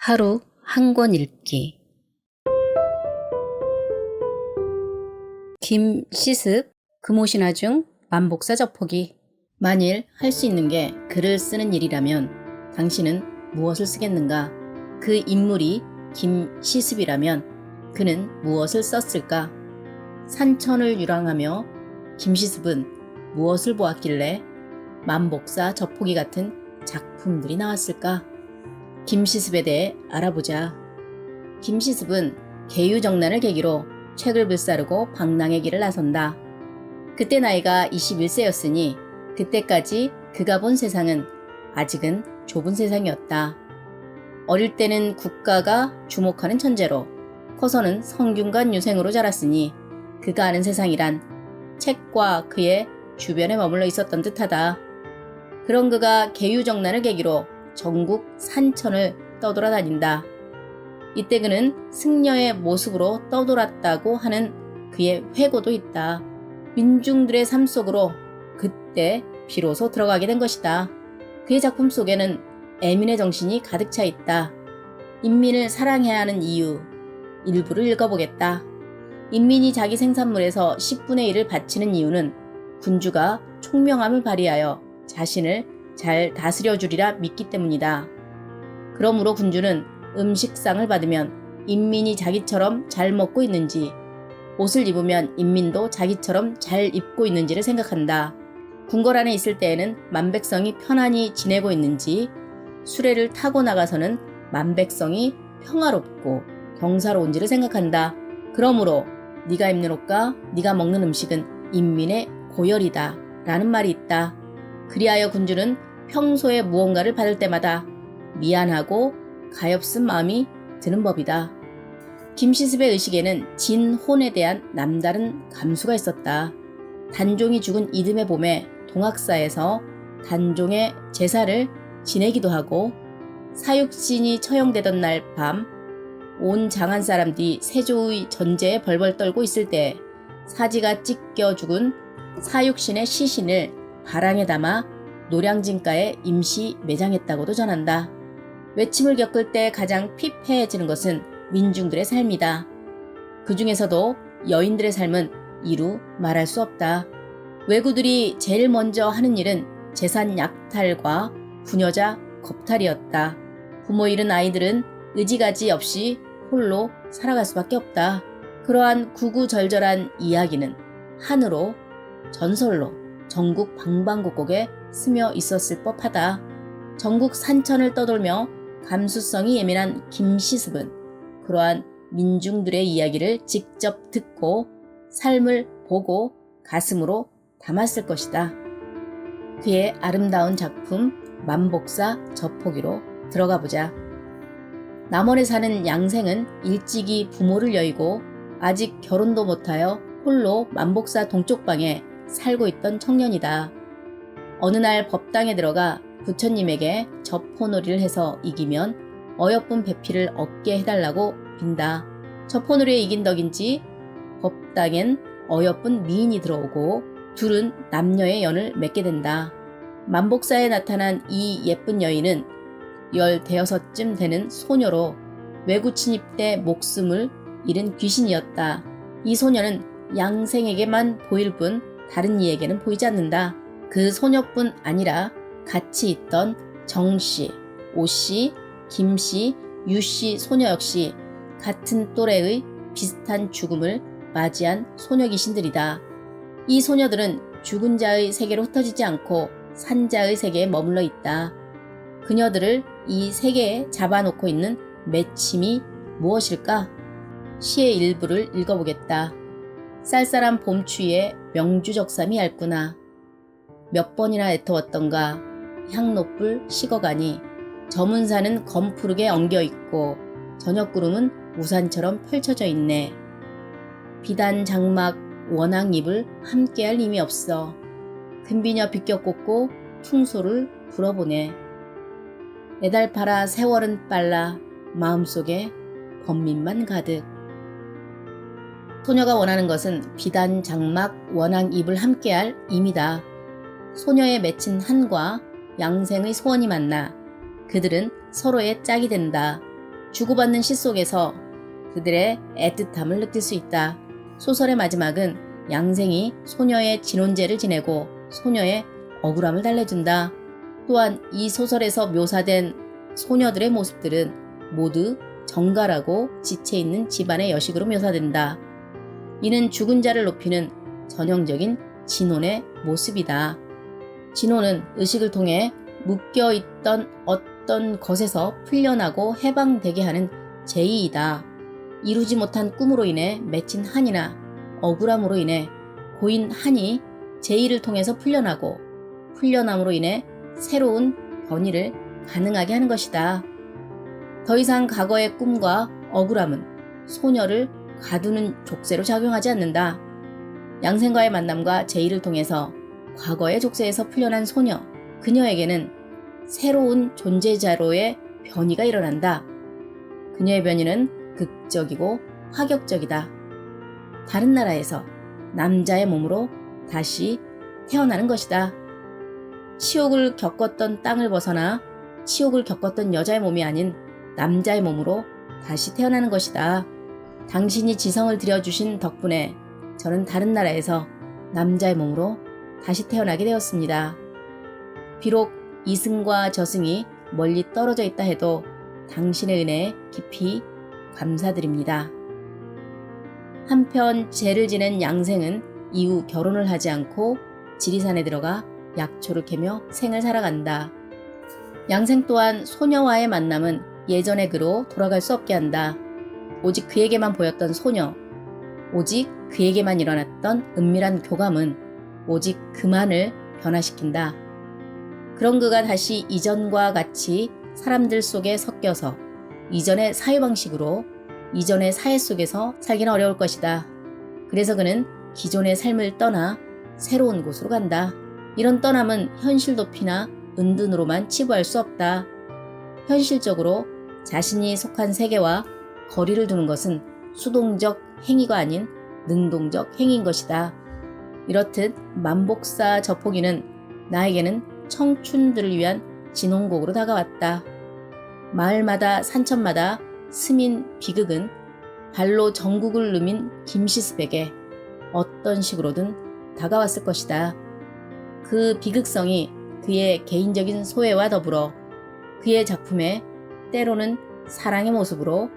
하루 한 권 읽기. 김시습 금오신화 중 만복사 접하기. 만일 할 수 있는 게 글을 쓰는 일이라면 당신은 무엇을 쓰겠는가? 그 인물이 김시습이라면 그는 무엇을 썼을까? 산천을 유랑하며 김시습은 무엇을 보았길래 만복사 접하기 같은 작품들이 나왔을까? 김시습에 대해 알아보자. 김시습은 계유정난을 계기로 책을 불사르고 방랑의 길을 나선다. 그때 나이가 21세였으니 그때까지 그가 본 세상은 아직은 좁은 세상이었다. 어릴 때는 국가가 주목하는 천재로, 커서는 성균관 유생으로 자랐으니 그가 아는 세상이란 책과 그의 주변에 머물러 있었던 듯하다. 그런 그가 계유정난을 계기로 전국 산천을 떠돌아다닌다. 이때 그는 승려의 모습으로 떠돌았다고 하는 그의 회고도 있다. 민중들의 삶 속으로 그때 비로소 들어가게 된 것이다. 그의 작품 속에는 애민의 정신이 가득 차 있다. 인민을 사랑해야 하는 이유, 일부를 읽어보겠다. 인민이 자기 생산물에서 10분의 1을 바치는 이유는 군주가 총명함을 발휘하여 자신을 잘 다스려주리라 믿기 때문이다. 그러므로 군주는 음식상을 받으면 인민이 자기처럼 잘 먹고 있는지, 옷을 입으면 인민도 자기처럼 잘 입고 있는지를 생각한다. 궁궐 안에 있을 때에는 만백성이 편안히 지내고 있는지, 수레를 타고 나가서는 만백성이 평화롭고 경사로운지를 생각한다. 그러므로 네가 입는 옷과 네가 먹는 음식은 인민의 고열이다 라는 말이 있다. 그리하여 군주는 평소에 무언가를 받을 때마다 미안하고 가엾은 마음이 드는 법이다. 김시습의 의식에는 진혼에 대한 남다른 감수가 있었다. 단종이 죽은 이듬해 봄에 동학사에서 단종의 제사를 지내기도 하고, 사육신이 처형되던 날 밤 온 장안 사람들이 세조의 전제에 벌벌 떨고 있을 때 사지가 찢겨 죽은 사육신의 시신을 바랑에 담아 노량진가에 임시 매장했다고도 전한다. 외침을 겪을 때 가장 피폐해지는 것은 민중들의 삶이다. 그 중에서도 여인들의 삶은 이루 말할 수 없다. 왜구들이 제일 먼저 하는 일은 재산 약탈과 부녀자 겁탈이었다. 부모 잃은 아이들은 의지가지 없이 홀로 살아갈 수밖에 없다. 그러한 구구절절한 이야기는 한으로, 전설로 전국 방방곡곡에 스며 있었을 법하다. 전국 산천을 떠돌며 감수성이 예민한 김시습은 그러한 민중들의 이야기를 직접 듣고 삶을 보고 가슴으로 담았을 것이다. 그의 아름다운 작품 만복사 접하기로 들어가 보자. 남원에 사는 양생은 일찍이 부모를 여의고 아직 결혼도 못하여 홀로 만복사 동쪽방에 살고 있던 청년이다. 어느 날 법당에 들어가 부처님에게 접호놀이를 해서 이기면 어여쁜 배필을 얻게 해달라고 빈다. 접호놀이에 이긴 덕인지 법당엔 어여쁜 미인이 들어오고 둘은 남녀의 연을 맺게 된다. 만복사에 나타난 이 예쁜 여인은 15쯤 되는 소녀로 외구 침입 때 목숨을 잃은 귀신이었다. 이 소녀는 양생에게만 보일 뿐 다른 이에게는 보이지 않는다. 그 소녀뿐 아니라 같이 있던 정씨, 오씨, 김씨, 유씨 소녀 역시 같은 또래의 비슷한 죽음을 맞이한 소녀 귀신들이다. 이 소녀들은 죽은 자의 세계로 흩어지지 않고 산자의 세계에 머물러 있다. 그녀들을 이 세계에 잡아놓고 있는 맺힘이 무엇일까? 시의 일부를 읽어보겠다. 쌀쌀한 봄추위에 명주적삼이 얇구나. 몇 번이나 애터웠던가. 향노불 식어가니 저문산은 검푸르게 엉겨있고 저녁구름은 우산처럼 펼쳐져 있네. 비단 장막 원앙잎을 함께할 힘이 없어. 금비녀 비껴 꽂고 퉁소를 불어보네. 내달 팔아 세월은 빨라. 마음속에 번민만 가득. 소녀가 원하는 것은 비단 장막 원앙잎을 함께할 임이다. 소녀의 맺힌 한과 양생의 소원이 만나 그들은 서로의 짝이 된다. 주고받는 시 속에서 그들의 애틋함을 느낄 수 있다. 소설의 마지막은 양생이 소녀의 진혼제를 지내고 소녀의 억울함을 달래준다. 또한 이 소설에서 묘사된 소녀들의 모습들은 모두 정갈하고 지체있는 집안의 여식으로 묘사된다. 이는 죽은 자를 높이는 전형적인 진혼의 모습이다. 진혼은 의식을 통해 묶여있던 어떤 것에서 풀려나고 해방되게 하는 제의이다. 이루지 못한 꿈으로 인해 맺힌 한이나 억울함으로 인해 고인 한이 제의를 통해서 풀려나고 풀려남으로 인해 새로운 변이를 가능하게 하는 것이다. 더 이상 과거의 꿈과 억울함은 소녀를 가두는 족쇄로 작용하지 않는다. 양생과의 만남과 제의를 통해서 과거의 족쇄에서 풀려난 소녀, 그녀에게는 새로운 존재자로의 변이가 일어난다. 그녀의 변이는 극적이고 파격적이다. 다른 나라에서 남자의 몸으로 다시 태어나는 것이다. 치욕을 겪었던 땅을 벗어나 치욕을 겪었던 여자의 몸이 아닌 남자의 몸으로 다시 태어나는 것이다. 당신이 지성을 들여주신 덕분에 저는 다른 나라에서 남자의 몸으로 다시 태어나게 되었습니다. 비록 이승과 저승이 멀리 떨어져 있다 해도 당신의 은혜에 깊이 감사드립니다. 한편 죄를 지낸 양생은 이후 결혼을 하지 않고 지리산에 들어가 약초를 캐며 생을 살아간다. 양생 또한 소녀와의 만남은 예전의 그로 돌아갈 수 없게 한다. 오직 그에게만 보였던 소녀, 오직 그에게만 일어났던 은밀한 교감은 오직 그만을 변화시킨다. 그런 그가 다시 이전과 같이 사람들 속에 섞여서 이전의 사유방식으로 이전의 사회 속에서 살기는 어려울 것이다. 그래서 그는 기존의 삶을 떠나 새로운 곳으로 간다. 이런 떠남은 현실 도피나 은둔으로만 치부할 수 없다. 현실적으로 자신이 속한 세계와 거리를 두는 것은 수동적 행위가 아닌 능동적 행위인 것이다. 이렇듯 만복사 저포기는 나에게는 청춘들을 위한 진홍곡으로 다가왔다. 마을마다 산천마다 스민 비극은 발로 전국을 누민 김시습에게 어떤 식으로든 다가왔을 것이다. 그 비극성이 그의 개인적인 소회와 더불어 그의 작품에 때로는 사랑의 모습으로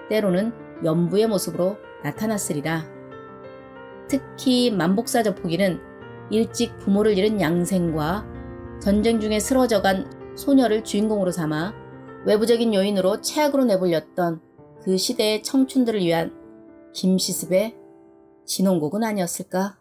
때로는 연부의 모습으로 나타났으리라. 특히 만복사 저포기는 일찍 부모를 잃은 양생과 전쟁 중에 쓰러져간 소녀를 주인공으로 삼아 외부적인 요인으로 최악으로 내몰렸던 그 시대의 청춘들을 위한 김시습의 진홍곡은 아니었을까?